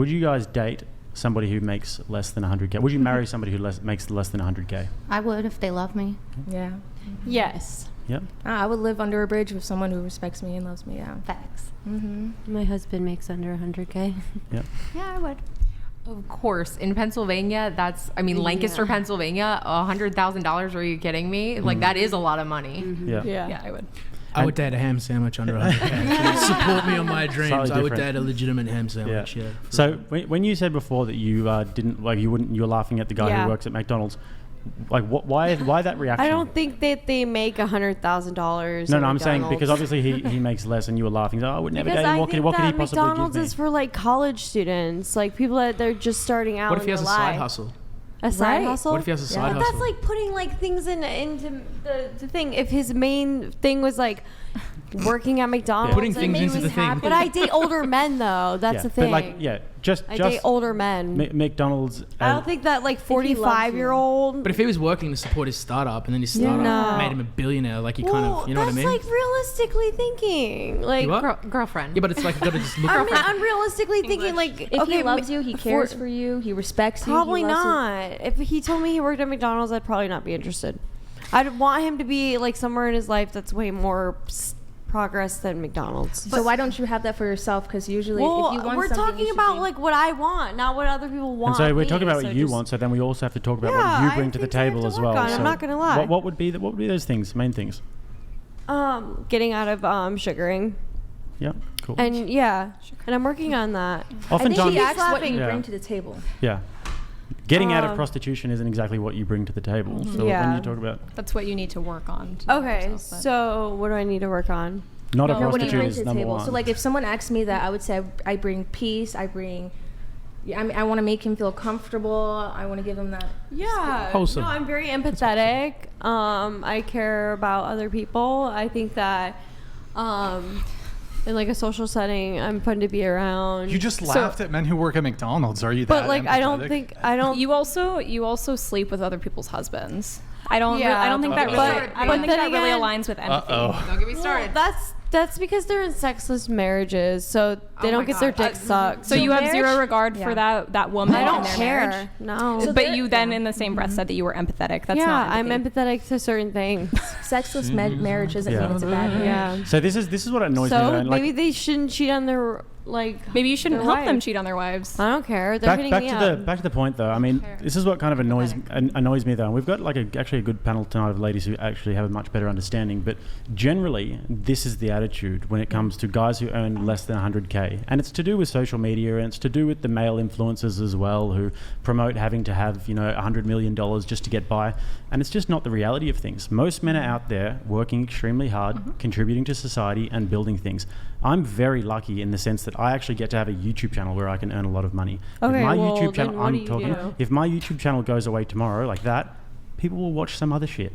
would you guys date somebody who makes less than 100K? Would you marry somebody who makes less than 100K? I would if they love me. Yeah. Yes. Yep. I would live under a bridge with someone who respects me and loves me. Yeah. Facts. My husband makes under 100K. Yep. Yeah, I would. Of course, in Pennsylvania, Lancaster, Pennsylvania, $100,000. Are you kidding me? Like that is a lot of money. Yeah. Yeah, I would. I would date a ham sandwich under 100K. Support me on my dreams. Slightly I would different. date a legitimate ham sandwich. Yeah. So when you said before that you didn't like, you were laughing at the guy who works at McDonald's. Like, why that reaction? I don't think that they make $100,000. No, I'm saying because obviously he makes less, and you were laughing. So, I would never because date him. I What think could he that possibly McDonald's give me? is for like college students, like people that they're just starting out. What if he has a their side life. hustle? A side Right. hustle? What if he has a side But hustle? that's like putting like things into the thing. If his main thing was like working at McDonald's, Putting and things maybe into was the thing. happy. But I date older men though. That's the thing. But like, just I date older men. McDonald's. I don't think that like 45-year-old. But if he was working to support his startup and then his startup made him a billionaire, like he kind of, you know what I mean? That's like realistically thinking. Like, You what? Girlfriend. Yeah, but it's like you gotta just look. I mean, unrealistically thinking like, If okay, he loves you, he cares for you, he respects you. Probably he loves you. not. If he told me he worked at McDonald's, I'd probably not be interested. I'd want him to be like somewhere in his life that's way more progress than McDonald's. So why don't you have that for yourself? Because usually, if you want we're something, talking you should about be- like what I want, not what other people want. And so we're me. talking about So what you just- want. So then we also have to talk about Yeah, what you I bring to the think I have table to as work well. on it. I'm So not gonna lie. What would be those things? Main things. Getting out of sugaring, Yeah. Cool. and and I'm working on that. Oftentimes, She asks what you Yeah. bring to the table. yeah. Getting out of prostitution isn't exactly what you bring to the table. So when Yeah. you talk about That's what you need to work on. To Okay, yourself, but- so what do I need to work on? not a What do you prostitute bring is to the number table? one. So like, if someone asked me that, I would say I bring peace. I want to make him feel comfortable. I want to give him that. Yeah. Wholesome. No, I'm very empathetic. I care about other people. I think that in like a social setting, I'm fun to be around. You just laughed at men who work at McDonald's. Are you that But like, I don't empathetic? think I don't. You also sleep with other people's husbands. I don't think that but- really. I but don't think then that really again- aligns with empathy. Don't get me started. That's because they're in sexless marriages, so they don't get their dicks sucked. So you have zero marriage- regard for that woman. I don't and their care. marriage? No. But you then, in the same breath, said that you were empathetic. That's not I'm empathy. empathetic to certain things. Sexless marriage doesn't Yeah. mean it's a bad thing. Yeah. So this is what annoys me. So Though. Like, maybe they shouldn't cheat on their Maybe you shouldn't their help them wife. cheat on their wives. I don't care. They're hitting me up. back to the point though. I mean, this is what kind of annoys me though. And we've got like actually a good panel tonight of ladies who actually have a much better understanding. But generally, this is the attitude when it comes to guys who earn less than 100K, and it's to do with social media, and it's to do with the male influencers as well who promote having to have $100 million just to get by, and it's just not the reality of things. Most men are out there working extremely hard, contributing to society and building things. I'm very lucky in the sense that I actually get to have a YouTube channel where I can earn a lot of money. Okay, if my well, YouTube then channel, what do you do? if my YouTube channel goes away tomorrow like that, people will watch some other shit.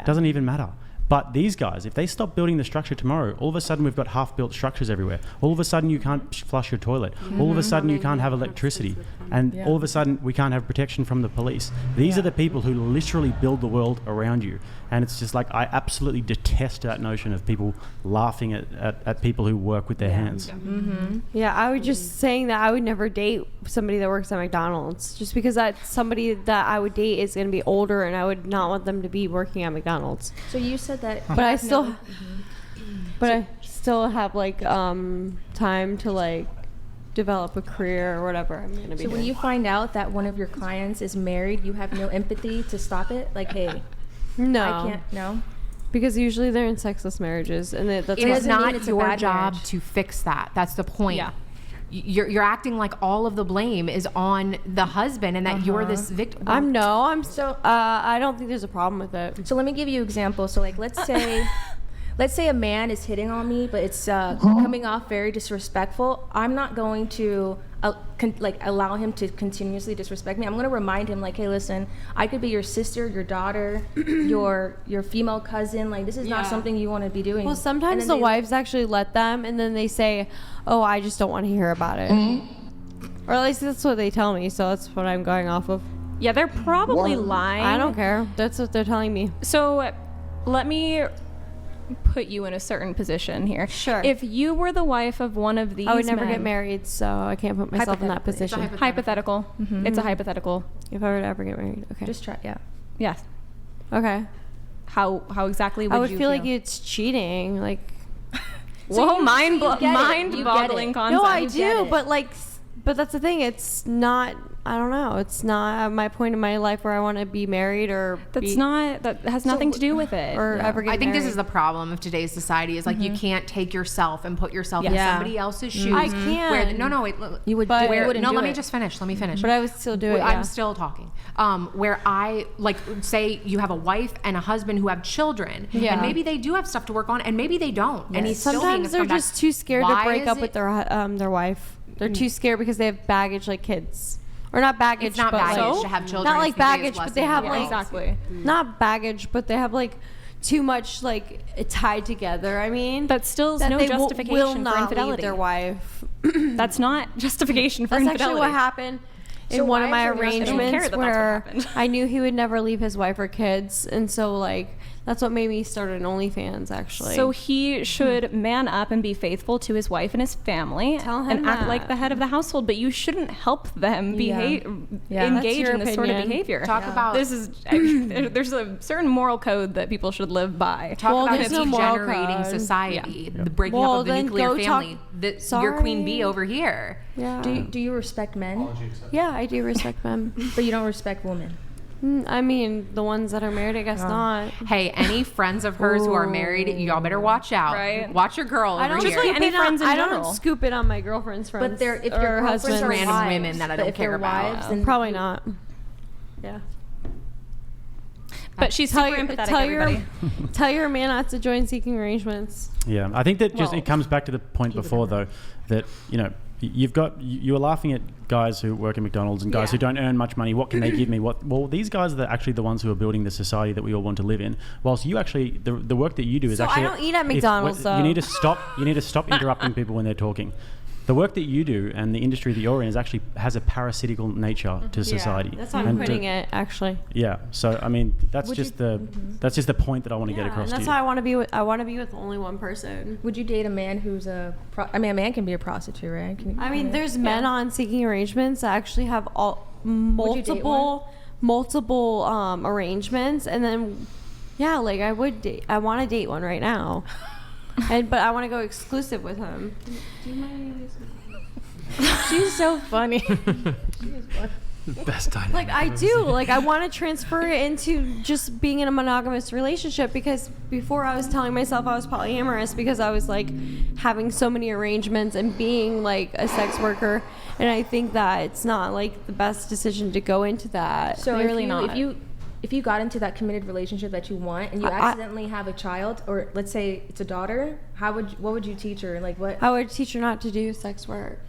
Doesn't even matter. But these guys, if they stop building the structure tomorrow, all of a sudden we've got half-built structures everywhere. All of a sudden you can't flush your toilet. All of a sudden you can't have electricity. And all of a sudden we can't have protection from the police. These are the people who literally build the world around you. And it's just like, I absolutely detest that notion of people laughing at people who work with their hands. Yeah, I was just saying that I would never date somebody that works at McDonald's just because that's somebody that I would date is going to be older and I would not want them to be working at McDonald's. So you said that. But I still I still have like time to like develop a career or whatever I'm going to be So when doing. you find out that one of your clients is married, you have no empathy to stop it. Like, hey, No. I can't. No. Because usually they're in sexless marriages and that's It why- is doesn't mean not it's a your bad job marriage. to fix that. That's the point. Yeah. You're acting like all of the blame is on the husband and that you're this victim. I'm so I don't think there's a problem with it. So let me give you an example. So like, let's say a man is hitting on me, but it's coming off very disrespectful. I'm not going to allow him to continuously disrespect me. I'm going to remind him like, hey, listen, I could be your sister, your daughter, your female cousin. Like, this is not something you want to be doing. Well, sometimes the wives actually let them and then they say, oh, I just don't want to hear about it. Or at least that's what they tell me, so that's what I'm going off of. Yeah, they're probably lying. I don't care. That's what they're telling me. So let me put you in a certain position here. Sure. If you were the wife of one of these I would never men, get married, so I can't put myself in that Hypothetically. position. hypothetical. It's a hypothetical. If I were to ever get married, okay. Just try. Yeah. Yes. Okay. How exactly would I would you feel like it's cheating. Like, Whoa, mind you get it. You mind-boggling get it. concept. no, I You get do, it. but but that's the thing. It's not. I don't know. It's not at my point in my life where I want to be married or. That has nothing to do with it. Or ever get I think married. this is the problem of today's society is like you can't take yourself and put yourself in Yeah. somebody else's shoes. I can. Wait, look, You would. But- do, you wouldn't no, do let me it. just finish. Let me finish. But I would still do it. I'm Yeah. still talking. Where I like say you have a wife and a husband who have children, Yeah. and maybe they do have stuff to work on, and maybe they don't, and he's still being a Sometimes they're scumbag. just too scared Why to break is up it- with their wife. They're too scared because they have baggage like kids, or not baggage. It's not but baggage like, to have children. Not It's like the biggest baggage, but blessing they in the have world. like Exactly. not baggage, but they have like too much like tied together. I mean, That still is that no they justification will for not leave infidelity. their wife. That's not justification for That's infidelity. actually what happened in So one why of my is there nothing- I don't care arrangements that that's what where happened. I knew he would never leave his wife or kids, and so like that's what made me start an OnlyFans actually. So he should man up and be faithful to his wife and his family Tell him and act that. like the head of the household, but you shouldn't help them engage That's your in this sort of opinion. behavior. Talk about This is there's a certain moral code that people should live by. Talk Well, about there's no moral degenerating code. society, the breaking Well, up of the then nuclear go talk- family. Your queen bee Sorry. over here. yeah, Do you respect men, yeah, I do respect them. but you don't respect women? I mean, the ones that are married, I guess not. Hey, any friends of hers who are married, y'all better watch out. Right. Watch your girl I over don't here. Just like scoop any it on- friends in I don't general. scoop it on my girlfriend's friends. But they're if or your girlfriends husbands. are Random wives, women that I but don't if they're care about. wives, then Probably not. Yeah. But she's Tell super your, empathetic, tell your everybody. tell your man not to join seeking arrangements. Yeah, I think that just Well, it comes back to the point before though that you were laughing at guys who work at Macdonald's and guys who don't earn much money. What can they give me? Well, these guys are actually the ones who are building the society that we all want to live in. Whilst you actually the work that you do is So actually I don't eat at McDonald's, though. You need to stop interrupting people when they're talking. The work that you do and the industry that you're in is actually has a parasitical nature to society. That's why I'm And quitting it actually. Yeah, so I mean that's Would just you- that's just the point that I want to get Yeah, across and to that's you. why I want to be with. I want to be with only one person. would you date a man who's a man can be a prostitute, right? I mean, there's men on seeking arrangements that actually have you date multiple arrangements, and then like I would date. I want to date one right now, but I want to go exclusive with him. Do you mind me? She's so funny. Best time. Like I do. Like I want to transfer it into just being in a monogamous relationship, because before I was telling myself I was polyamorous because I was like having so many arrangements and being like a sex worker, and I think that it's not like the best decision to go into that. So Clearly not. if you got into that committed relationship that you want and you accidentally have a child, or let's say it's a daughter, what would you teach her? Like what? I would teach her not to do sex work.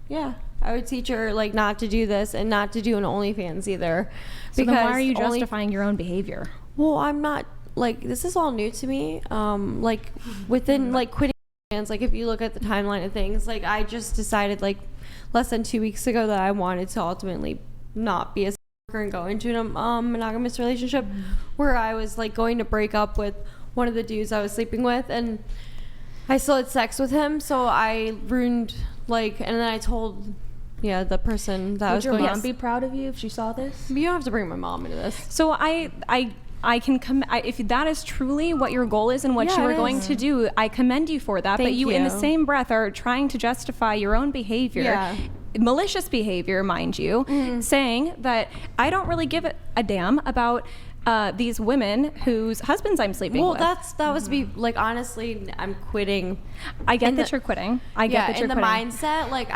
Yeah. I would teach her like not to do this and not to do an OnlyFans either. So then why are you justifying your own behavior? Well, I'm not like, this is all new to me. Like within like quitting OnlyFans, like if you look at the timeline of things, like I just decided like less than 2 weeks ago that I wanted to ultimately not be a sex worker and go into a monogamous relationship where I was like going to break up with one of the dudes I was sleeping with, and I still had sex with him, so I ruined and then I told the person that I Would was your going mom be proud of you if she saw this? You don't have to bring my mom into this. So I can if that is truly what your goal is and what Yeah, you are it going is. to do, I commend you for that. But Thank you, in the you. same breath, are trying to justify your own behavior. Yeah. Malicious behavior, mind you, saying that I don't really give a damn about these women whose husbands I'm sleeping with. That was be like, honestly, I'm quitting. I get in that the- you're quitting. I get that you're in the quitting. mindset, like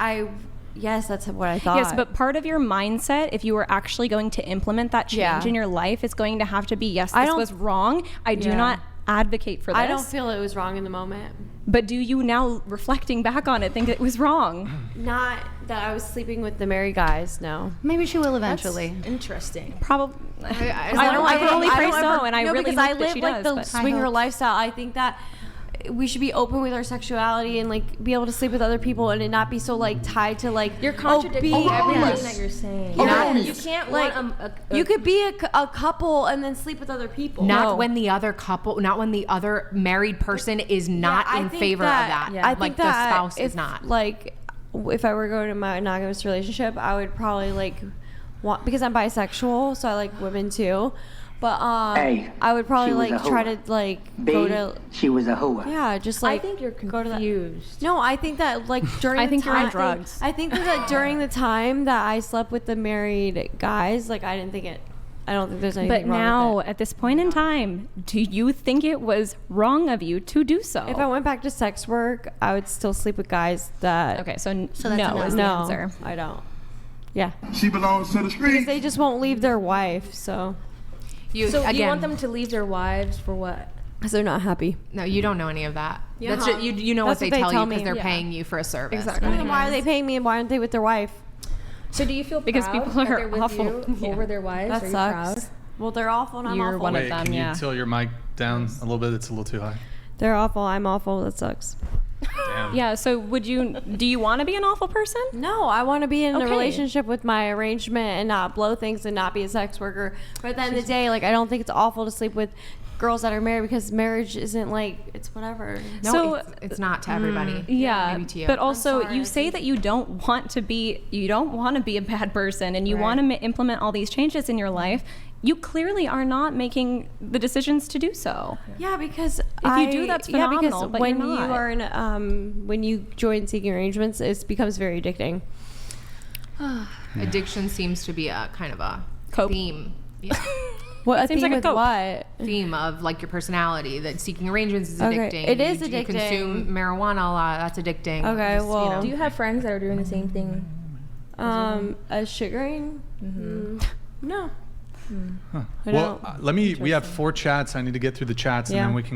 yes, that's what I thought. Yes, but part of your mindset, if you were actually going to implement that change Yeah. in your life, is going to have to be, yes, I this don't- was wrong. I do Yeah. not advocate for this. I don't feel it was wrong in the moment. But do you now, reflecting back on it, think it was wrong? Not that I was sleeping with the married guys. No. Maybe she will eventually. Interesting. Probably. I I can only pray so, and I no, really because hope I that live she like does. the but- swinger lifestyle. I think that we should be open with our sexuality and like be able to sleep with other people and it not be so like tied to like You're contradicting everything yes. that you're saying. Yes. You can't like you could be a couple and then sleep with other people. Not when the other couple, not when the other married person is not I in think favor of that. Yeah. I Like think the that spouse if, is not. Like, if I were going to my monogamous relationship, I would probably like want, because I'm bisexual, so I like women too. But A, I would probably she was like a try whore. to like B, go to she was a whore. yeah, just I like think you're go to that. confused. No, I think that like during I the think you're on time, drugs. I think that during the time that I slept with the married guys, like I don't think there's anything But wrong now, with it. at this point in time, do you think it was wrong of you to do so? If I went back to sex work, I would still sleep with guys that Okay, so, So that's no a no. is the no, answer. I don't. Yeah, She belongs to the because street. they just won't leave their wife, so So again, you want them to leave their wives for what? because they're not happy. No, you don't know any of that. Yeah. That's just, you know That's what they what they tell you tell because me. they're Yeah. paying you for a service. Exactly. Then why are they paying me and why aren't they with their wife? So do you feel Because proud people that are they're with awful. you Yeah. over their wives? That Are you sucks. proud? Well, they're awful and I'm You're awful. one of Wait, them, can yeah. you tilt your mic down a little bit? It's a little too high. They're awful. I'm awful. That sucks. Damn. Yeah, so do you want to be an awful person? No, I want to be in a Okay. relationship with my arrangement and not blow things and not be a sex worker. But at the end of the day, like I don't think it's awful to sleep with girls that are married because marriage isn't like it's whatever. No, So- it's not to everybody. Yeah, Maybe to you. but also sorry, you I say think- that you don't want to be a bad person and you Right. want to implement all these changes in your life. You clearly are not making the decisions to do so. Yeah, because If you do, that's phenomenal, because but when you're you not. are in when you join seeking arrangements, it becomes very addicting. Addiction seems to be a kind of a Cope. theme. Yeah. What a seems theme like a with cope. what? Theme of like your personality that seeking arrangements is Okay, addicting. it is You consume addicting. marijuana a lot. That's addicting. Okay, Just, well- Do you have friends that are doing the same thing? A sugaring? No. I Well, don't. we have 4 chats. I need to get through the chats Yeah. and then we can